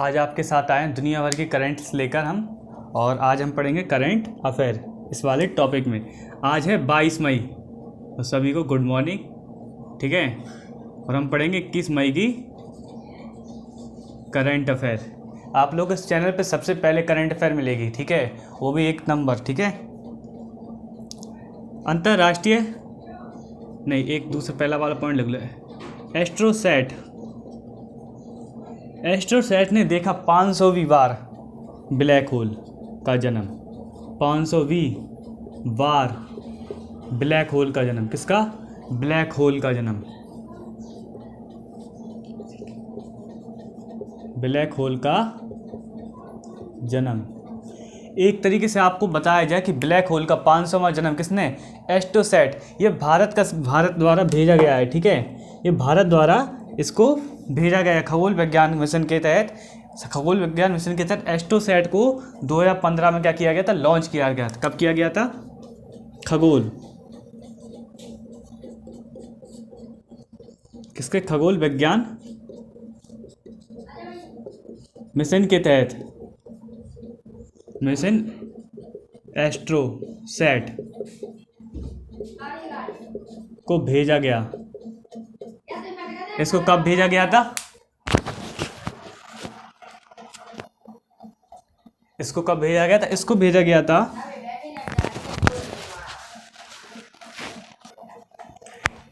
आज आपके साथ आए हैं दुनिया भर के करंट्स लेकर हम, और आज हम पढ़ेंगे करंट अफेयर इस वाले टॉपिक में। आज है 22 मई, तो सभी को गुड मॉर्निंग, ठीक है। और हम पढ़ेंगे 21 मई की करंट अफेयर। आप लोग इस चैनल पे सबसे पहले करंट अफेयर मिलेगी, ठीक है, वो भी एक नंबर, ठीक है। अंतर्राष्ट्रीय नहीं, एक दूसरा पहला वाला पॉइंट लिख लो। एस्ट्रोसैट ने देखा 500वीं बार ब्लैक होल का जन्म। 500वीं बार ब्लैक होल का जन्म। किसका? ब्लैक होल का जन्म। ब्लैक होल का जन्म। एक तरीके से आपको बताया जाए कि ब्लैक होल का 500वां जन्म किसने? एस्ट्रोसैट। ये भारत द्वारा भेजा गया है, ठीक है। ये भारत द्वारा इसको भेजा गया है खगोल विज्ञान मिशन के तहत। खगोल विज्ञान मिशन के तहत एस्ट्रोसैट को 2015 में क्या किया गया था? लॉन्च किया गया था। कब किया गया था? खगोल किसके? खगोल विज्ञान मिशन के तहत। मिशन एस्ट्रोसैट को भेजा गया। इसको कब भेजा गया था? इसको कब भेजा गया था? इसको भेजा गया था,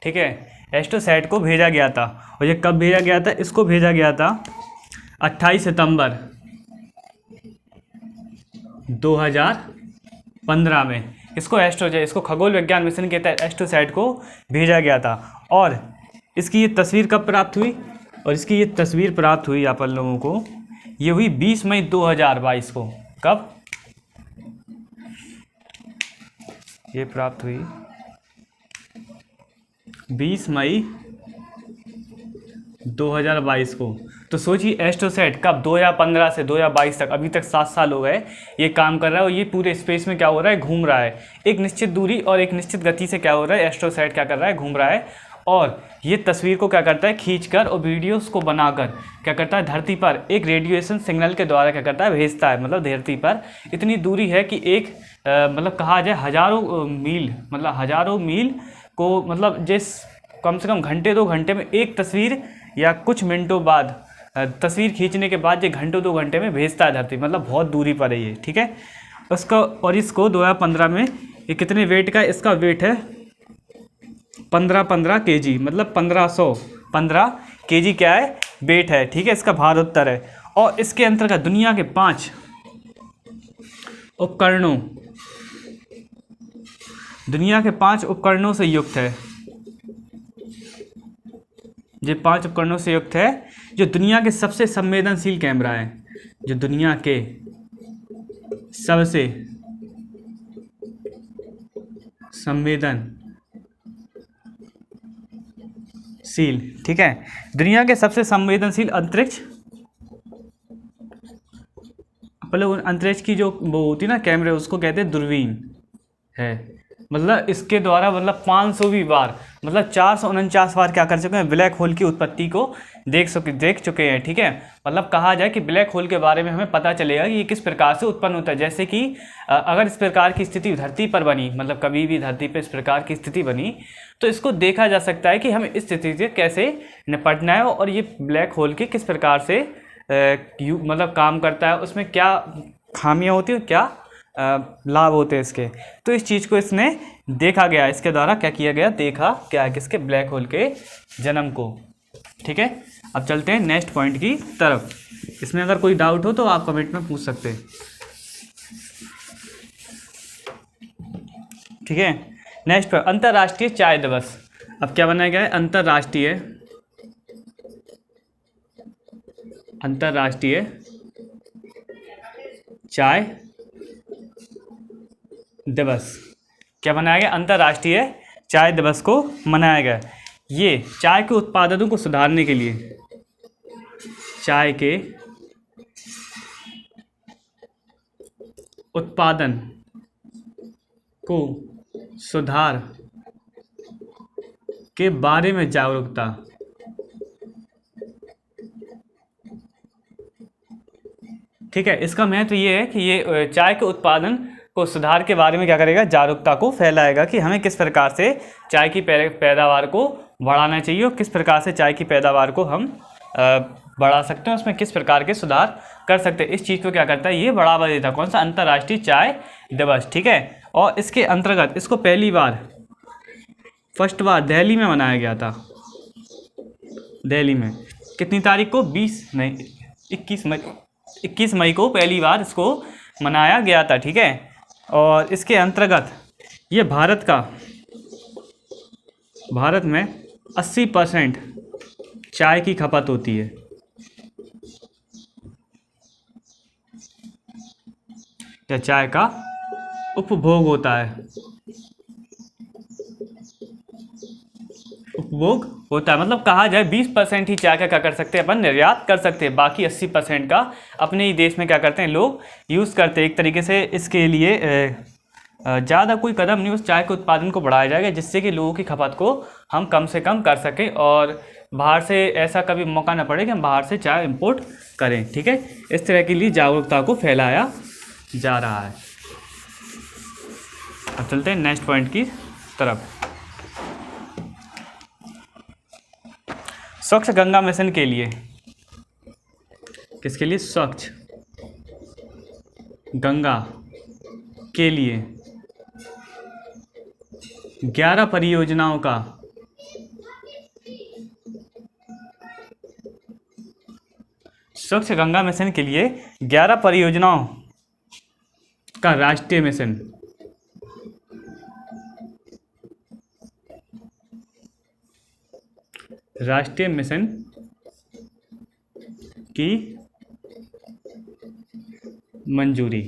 ठीक है, एस्ट्रोसैट को भेजा गया था। और ये कब भेजा गया था? इसको भेजा गया था 28 सितंबर 2015 में। इसको खगोल विज्ञान मिशन के तहत एस्ट्रोसैट को भेजा गया था। और इसकी ये तस्वीर कब प्राप्त हुई? और इसकी ये तस्वीर प्राप्त हुई आप लोगों को, ये हुई 20 मई 2022 को। कब ये प्राप्त हुई? 20 मई 2022 को। तो सोचिए एस्ट्रोसैट कब 2015 से 2022 तक, अभी तक 7 साल हो गए ये काम कर रहा है। और ये पूरे स्पेस में क्या हो रहा है? घूम रहा है। एक निश्चित दूरी और एक निश्चित गति से क्या हो रहा है? एस्ट्रोसैट क्या कर रहा है? घूम रहा है। और ये तस्वीर को क्या करता है? खींचकर और वीडियोस को बनाकर क्या करता है? धरती पर एक रेडिएशन सिग्नल के द्वारा क्या करता है? भेजता है। मतलब धरती पर इतनी दूरी है कि एक मतलब कहा जाए हजारों मील को, मतलब जिस कम से कम घंटे 2 घंटे में एक तस्वीर, या कुछ मिनटों बाद तस्वीर खींचने के बाद ये घंटों 2 घंटे में भेजता है धरती। मतलब बहुत दूरी पर है ये, ठीक है। और इसको 2015 में ये कितने वेट का? इसका वेट है 15 kg, मतलब 15 kg क्या है? वेट है, ठीक है। इसका भार उत्तर है। और इसके अंतर्गत दुनिया के 5 उपकरणों से युक्त है। ये 5 उपकरणों से युक्त है, जो दुनिया के सबसे संवेदनशील कैमरा है। जो दुनिया के सबसे संवेदनशील, ठीक है, दुनिया के सबसे संवेदनशील अंतरिक्ष, मतलब अंतरिक्ष की जो वो होती है ना कैमरे, उसको कहते हैं दूरबीन है। मतलब इसके द्वारा 500वीं बार, मतलब 449 बार क्या कर चुके हैं? ब्लैक होल की उत्पत्ति को देख चुके हैं, ठीक है। मतलब कहा जाए कि ब्लैक होल के बारे में हमें पता चलेगा कि ये किस प्रकार से उत्पन्न होता है। जैसे कि अगर इस प्रकार की स्थिति धरती पर बनी, मतलब कभी भी धरती पर इस प्रकार की स्थिति बनी, तो इसको देखा जा सकता है कि हमें इस स्थिति से कैसे निपटना है, और ये ब्लैक होल के किस प्रकार से मतलब काम करता है, उसमें क्या खामियां होती हैं, क्या लाभ होते हैं इसके। तो इस चीज़ को इसने देखा गया, इसके द्वारा क्या किया गया? देखा क्या है? किसके? ब्लैक होल के जन्म को, ठीक है। अब चलते हैं नेक्स्ट पॉइंट की तरफ। इसमें अगर कोई डाउट हो तो आप कमेंट में पूछ सकते हैं, ठीक है। नेक्स्ट पर अंतर्राष्ट्रीय चाय दिवस। अब क्या बनाया गया है? अंतर्राष्ट्रीय चाय दिवस। क्या बनाया गया? अंतर्राष्ट्रीय चाय दिवस को मनाया गया। ये चाय के उत्पादनों को सुधारने के लिए, चाय के उत्पादन को सुधार के बारे में जागरूकता ठीक है। इसका महत्व ये है कि ये चाय के उत्पादन को सुधार के बारे में क्या करेगा, जागरूकता को फैलाएगा कि हमें किस प्रकार से चाय की पैदावार को बढ़ाना चाहिए और किस प्रकार से चाय की पैदावार को हम बढ़ा सकते हैं, उसमें किस प्रकार के सुधार कर सकते हैं। इस चीज़ को क्या करता है, ये बढ़ावा देता है। कौन सा, अंतर्राष्ट्रीय चाय दिवस। ठीक है। और इसके अंतर्गत इसको फर्स्ट बार दिल्ली में मनाया गया था। दिल्ली में कितनी तारीख को, 21 मई को पहली बार इसको मनाया गया था। ठीक है। और इसके अंतर्गत ये भारत में 80% चाय की खपत होती है। या चाय का उपभोग होता है, मतलब कहा जाए 20% ही चाय का क्या कर सकते हैं, अपन निर्यात कर सकते हैं। बाकी 80% का अपने ही देश में क्या करते हैं, लोग यूज़ करते हैं। एक तरीके से इसके लिए ज़्यादा कोई कदम नहीं, उस चाय के उत्पादन को बढ़ाया जाएगा जिससे कि लोगों की खपत को हम कम से कम कर सकें और बाहर से ऐसा कभी मौका ना पड़े कि हम बाहर से चाय इंपोर्ट करें। ठीक है। इस तरह के लिए जागरूकता को फैलाया जा रहा है। अब चलते हैं नेक्स्ट पॉइंट की तरफ। स्वच्छ गंगा मिशन के लिए, किसके लिए, स्वच्छ गंगा के लिए 11 परियोजनाओं का स्वच्छ गंगा मिशन के लिए 11 परियोजनाओं का राष्ट्रीय मिशन की मंजूरी।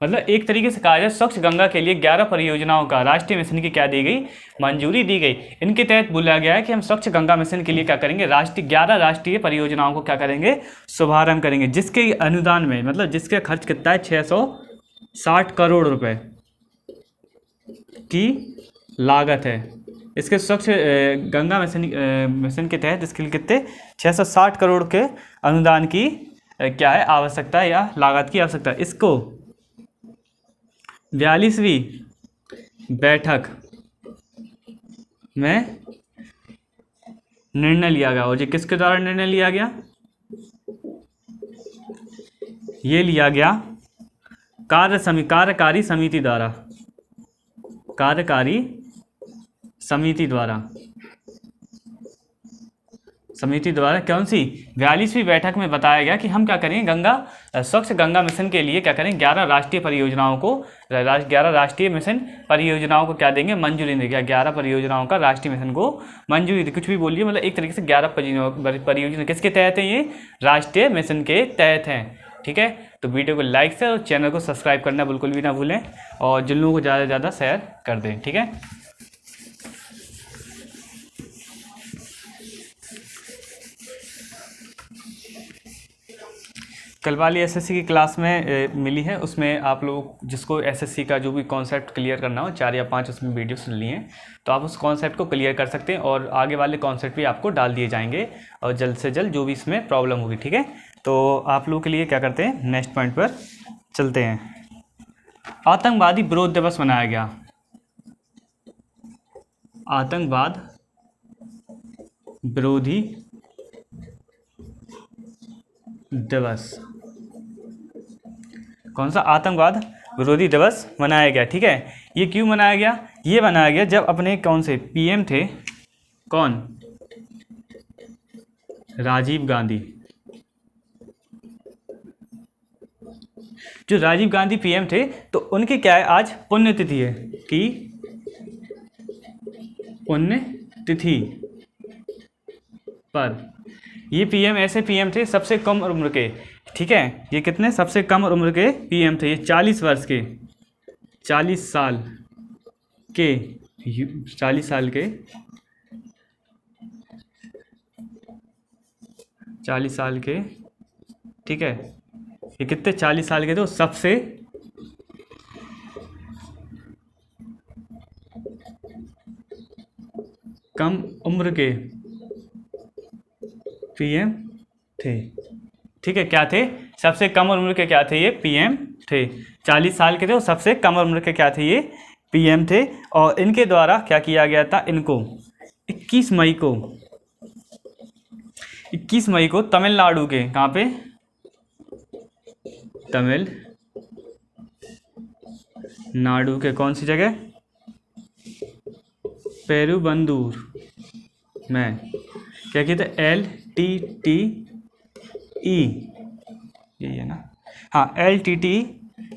मतलब एक तरीके से कहा जाए स्वच्छ गंगा के लिए 11 परियोजनाओं का राष्ट्रीय मिशन की क्या दी गई, मंजूरी दी गई। इनके तहत बोला गया है कि हम स्वच्छ गंगा मिशन के लिए क्या करेंगे, 11 राष्ट्रीय परियोजनाओं को क्या करेंगे, शुभारंभ करेंगे, जिसके अनुदान में, मतलब जिसका खर्च कितना है, 660 करोड़ रुपए की लागत है। इसके स्वच्छ गंगा मिशन के तहत इसके लिए कितने, 660 करोड़ के अनुदान की क्या है, आवश्यकता है या लागत की आवश्यकता है। इसको 42वीं बैठक में निर्णय लिया गया। और ये किसके द्वारा निर्णय लिया गया, ये लिया गया कार्यकारी समिति द्वारा, कार्यकारी समिति द्वारा कौन सी, 42वीं बैठक में बताया गया कि हम क्या करेंगे, स्वच्छ गंगा मिशन के लिए क्या करें, 11 राष्ट्रीय परियोजनाओं को 11 राष्ट्रीय मिशन परियोजनाओं को क्या देंगे, मंजूरी देंगे। 11 परियोजनाओं का राष्ट्रीय मिशन को मंजूरी, कुछ भी बोलिए, मतलब एक तरीके से 11 परियोजना किसके तहत है, ये राष्ट्रीय मिशन के तहत हैं। ठीक है। तो वीडियो को लाइक से और चैनल को सब्सक्राइब करना बिल्कुल भी ना भूलें और जिन लोगों को ज़्यादा से ज़्यादा शेयर कर दें। ठीक है। कल वाली एसएससी की क्लास में मिली है, उसमें आप लोग जिसको एसएससी का जो भी कॉन्सेप्ट क्लियर करना हो, 4 या 5 उसमें वीडियोस लिए हैं, तो आप उस कॉन्सेप्ट को क्लियर कर सकते हैं और आगे वाले कॉन्सेप्ट भी आपको डाल दिए जाएंगे और जल्द से जल्द जो भी इसमें प्रॉब्लम होगी। ठीक है। तो आप लोगों के लिए क्या करते हैं, नेक्स्ट पॉइंट पर चलते हैं। आतंकवादी विरोध दिवस मनाया गया। आतंकवाद विरोधी दिवस, कौन सा, आतंकवाद विरोधी दिवस मनाया गया। ठीक है। ये क्यों मनाया गया, ये मनाया गया जब अपने कौन से पीएम थे, कौन, राजीव गांधी। जो राजीव गांधी पीएम थे, तो उनकी क्या है, आज पुण्यतिथि है, कि पुण्यतिथि पर ये पीएम ऐसे पीएम थे सबसे कम उम्र के। ठीक है। ये कितने, सबसे कम उम्र के पीएम थे। ये 40 वर्ष के, 40 साल के 40 साल के 40 साल के। ठीक है। ये कितने, 40 साल के थे, सबसे कम उम्र के पीएम थे। ठीक है, क्या थे, सबसे कम उम्र के क्या थे, ये पीएम थे। 40 साल के थे और सबसे कम उम्र के क्या थे, ये पीएम थे। और इनके द्वारा क्या किया गया था, इनको 21 मई को तमिलनाडु के, कहाँ पे, तमिलनाडु के कौन सी जगह, पेरुबंदूर में क्या किया था, LTTE, यही है ना, हाँ, LTTE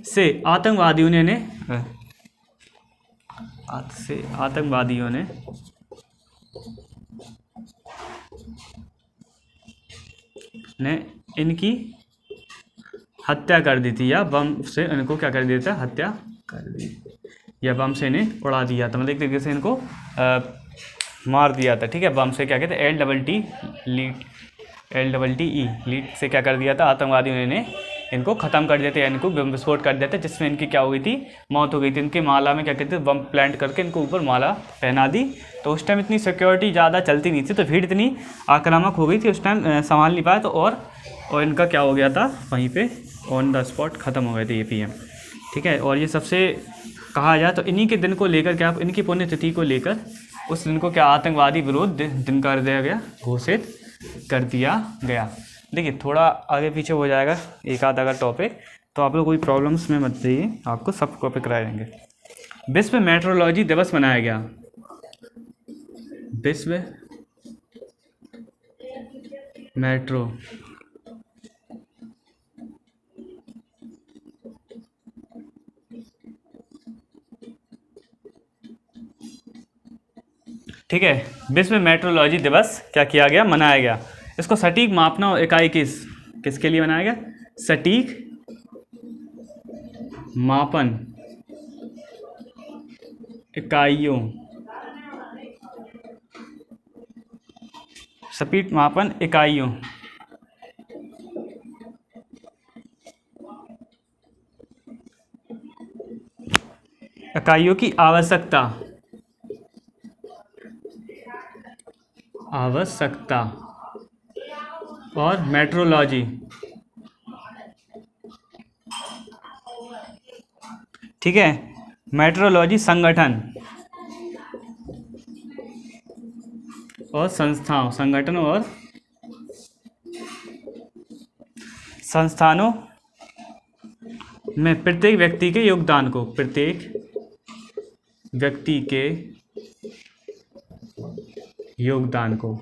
से आतंकवादियों ने इनकी हत्या कर दी थी, या बम से इनको क्या कर दिया था, हत्या कर दी, या बम से इन्हें उड़ा दिया था, मतलब एक तरीके से इनको मार दिया था। ठीक है, बम से क्या कहते हैं, LTTE लीड से क्या कर दिया था, आतंकवादियों ने इनको ख़त्म कर दिया था, इनको बम विस्फोट कर दिया था, जिसमें इनकी क्या हो गई थी, मौत हो गई थी। इनकी माला में क्या कहते हैं, बम प्लांट करके इनको ऊपर माला पहना दी। तो उस टाइम इतनी सिक्योरिटी ज़्यादा चलती नहीं थी, तो भीड़ इतनी आक्रामक हो गई थी उस टाइम, संभाल नहीं पाया। तो और इनका क्या हो गया था, वहीं पे ऑन द स्पॉट ख़त्म हो गए थे ये पीएम। ठीक है, और ये सबसे कहा जाए तो इन्हीं के दिन को लेकर, क्या इनकी पुण्यतिथि को लेकर उस दिन को क्या आतंकवादी विरोध दिन कर दिया गया, घोषित कर दिया गया। देखिए थोड़ा आगे पीछे हो जाएगा एक आध अगर टॉपिक, तो आप लोग कोई प्रॉब्लम्स में मत जाइए, आपको सब टॉपिक कराए जाएंगे। विश्व मेट्रोलॉजी दिवस मनाया गया, विश्व मेट्रो ठीक है, विश्व मेट्रोलॉजी दिवस क्या किया गया, मनाया गया। इसको सटीक मापना और इकाई किसके लिए बनाया गया, सटीक मापन इकाइयों, सटीक मापन इकाइयों की आवश्यकता और मेट्रोलॉजी, ठीक है, मेट्रोलॉजी संगठन और संस्थानों में प्रत्येक व्यक्ति के योगदान को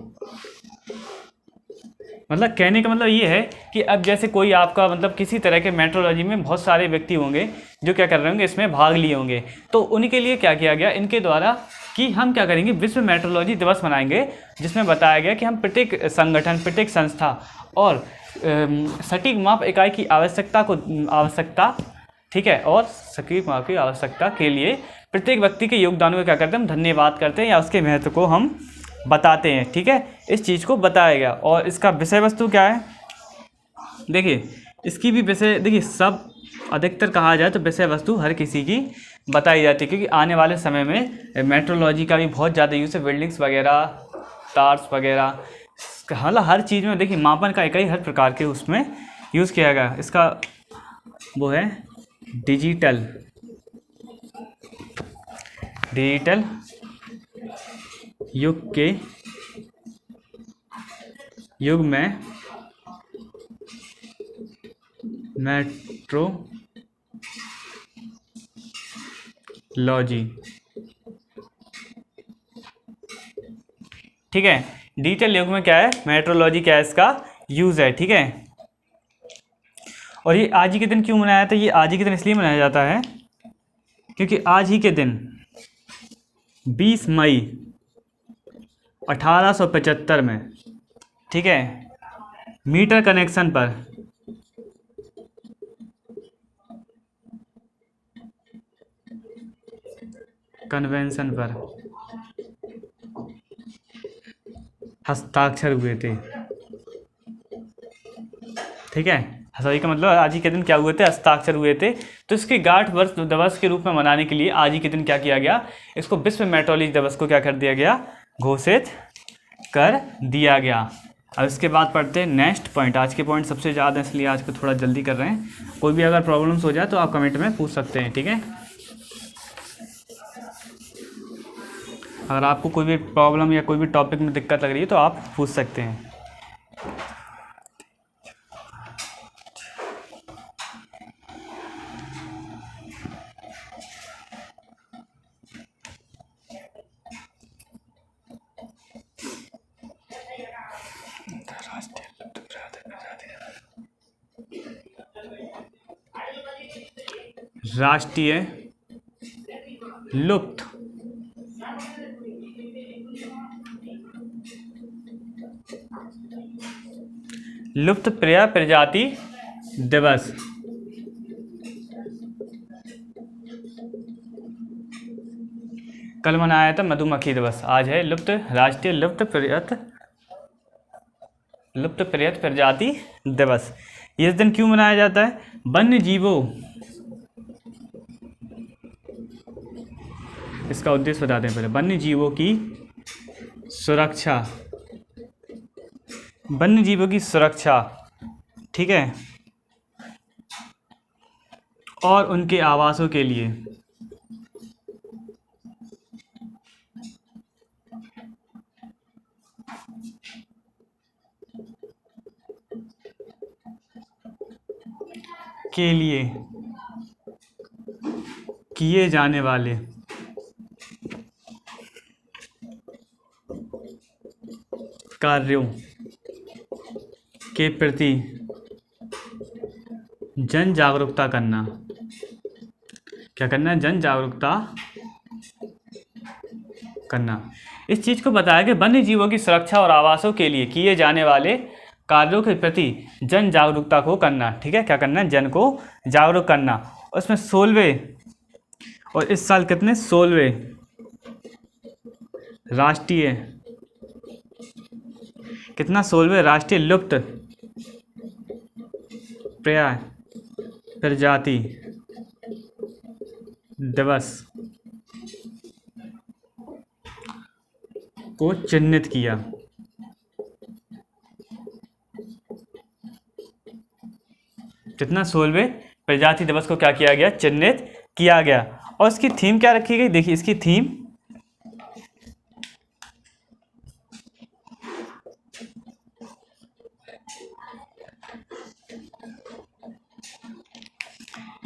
मतलब कहने का मतलब ये है कि अब जैसे कोई आपका मतलब किसी तरह के मेट्रोलॉजी में बहुत सारे व्यक्ति होंगे जो क्या कर रहे होंगे, इसमें भाग लिए होंगे, तो उन्हीं के लिए क्या किया गया इनके द्वारा कि हम क्या करेंगे, विश्व मेट्रोलॉजी दिवस मनाएंगे, जिसमें बताया गया कि हम प्रत्येक संगठन, प्रत्येक संस्था और सटीक माप इकाई की आवश्यकता, ठीक है, और सटीक माप की आवश्यकता के लिए प्रत्येक व्यक्ति के योगदानों को क्या करते हैं, हम धन्यवाद करते हैं या उसके महत्व को हम बताते हैं। ठीक है, इस चीज़ को बताया गया। और इसका विषय वस्तु क्या है, देखिए इसकी भी विषय, देखिए सब अधिकतर कहा जाए तो विषय वस्तु हर किसी की बताई जाती है, क्योंकि आने वाले समय में मेट्रोलॉजी का भी बहुत ज़्यादा यूज़ है, बिल्डिंग्स वगैरह, टावर्स वगैरह, हालांकि हर चीज़ में देखिए मापन का इकाई हर प्रकार के उसमें यूज़ किया गया। इसका वो है डिजिटल युग में मेट्रोलॉजी, ठीक है, डिजिटल युग में क्या है, मेट्रोलॉजी क्या है, इसका यूज़ है। ठीक है, और ये आज ही के दिन क्यों मनाया जाता है, ये आज ही के दिन इसलिए मनाया जाता है क्योंकि आज ही के दिन 20 मई 1875 में, ठीक है, मीटर कनेक्शन पर कन्वेंशन पर हस्ताक्षर हुए थे। ठीक है, सही का मतलब आज ही के दिन क्या हुए थे, हस्ताक्षर हुए थे। तो इसके गांठ वर्ष दिवस के रूप में मनाने के लिए आज ही के दिन क्या किया गया, इसको विश्व मेट्रोलॉजी दिवस को क्या कर दिया गया, घोषित कर दिया गया। अब इसके बाद पढ़ते हैं नेक्स्ट पॉइंट। आज के पॉइंट सबसे ज़्यादा है, इसलिए आज को थोड़ा जल्दी कर रहे हैं। कोई भी अगर प्रॉब्लम्स हो जाए तो आप कमेंट में पूछ सकते हैं, ठीक है। अगर आपको कोई भी प्रॉब्लम या कोई भी टॉपिक में दिक्कत लग रही है तो आप पूछ सकते हैं। राष्ट्रीय लुप्त लुप्तप्राय प्रजाति दिवस। कल मनाया था मधुमक्खी दिवस, आज है राष्ट्रीय लुप्तप्राय प्रजाति दिवस। ये दिन क्यों मनाया जाता है? वन्य जीवों, इसका उद्देश्य बताते हैं पहले। वन्य जीवों की सुरक्षा, वन्य जीवों की सुरक्षा, ठीक है, और उनके आवासों के लिए किए जाने वाले कार्यों के प्रति जन जागरूकता करना। क्या करना है? जन जागरूकता करना। इस चीज़ को बताया कि वन्य जीवों की सुरक्षा और आवासों के लिए किए जाने वाले कार्यों के प्रति जन जागरूकता को करना, ठीक है। क्या करना है? जन को जागरूक करना। उसमें 16वें, और इस साल कितने? 16वें राष्ट्रीय, कितना? 16वें राष्ट्रीय लुप्त प्राय प्रजाति दिवस को चिन्हित किया। कितना? 16वें प्रजाति दिवस को क्या किया गया? चिन्हित किया गया। और इसकी थीम क्या रखी गई? देखिए इसकी थीम,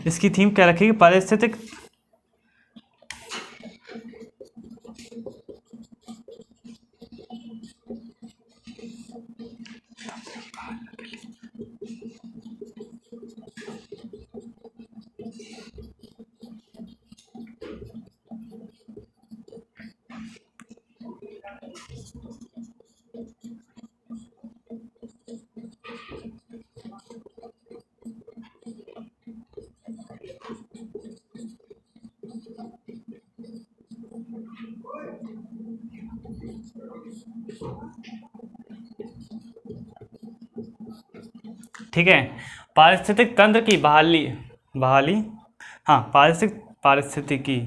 इसकी थीम क्या रखी गई? पारिस्थितिक ठीक है। पारिस्थितिक तंत्र की बहाली, हाँ, पारिस्थितिकी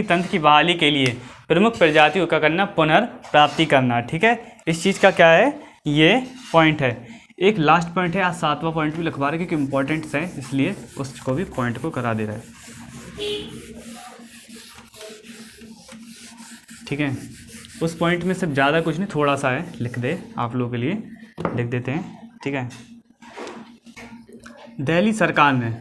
तंत्र की बहाली के लिए प्रमुख प्रजातियों का करना पुनर्प्राप्ति करना, ठीक है। इस चीज़ का क्या है? ये पॉइंट है। एक लास्ट पॉइंट है, आज 7वां पॉइंट भी लिखवा रहे क्योंकि इंपॉर्टेंट्स है, इसलिए उसको भी पॉइंट को करा दे रहा है, ठीक है। उस पॉइंट में सिर्फ ज़्यादा कुछ नहीं, थोड़ा सा है, लिख दे आप लोगों के लिए, लिख देते हैं, ठीक है। दिल्ली सरकार ने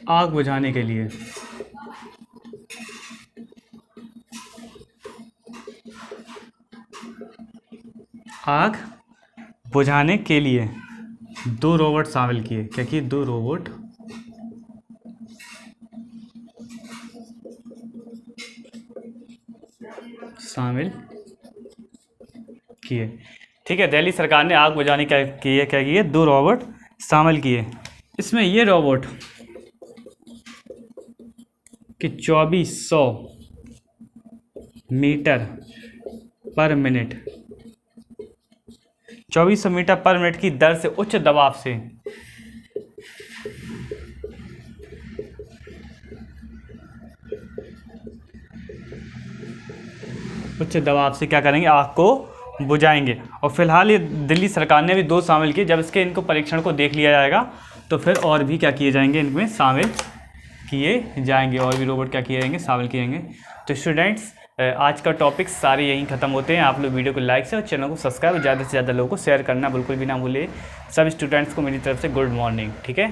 आग बुझाने के लिए दो रोबोट शामिल किए। क्या किए? 2 रोबोट शामिल किए, ठीक है। दिल्ली सरकार ने आग बुझाने क्या किए? 2 रोबोट शामिल किए। इसमें ये रोबोट कि 2400 मीटर पर मिनट 2400 मीटर पर मिनट की दर से उच्च दबाव से क्या करेंगे, आग को बुझाएंगे। और फिलहाल ये दिल्ली सरकार ने भी 2 शामिल किए। जब इनको परीक्षण को देख लिया जाएगा तो फिर और भी क्या किए जाएंगे, इनमें शामिल किए जाएंगे, और भी रोबोट क्या किए जाएंगे, शामिल किए जाएंगे। तो स्टूडेंट्स, आज का टॉपिक सारे यहीं ख़त्म होते हैं। आप लोग वीडियो को लाइक से और चैनल को सब्सक्राइब ज़्यादा से ज़्यादा लोगों को शेयर करना बिल्कुल भी ना भूलिए। सब स्टूडेंट्स को मेरी तरफ से गुड मॉर्निंग। ठीक है।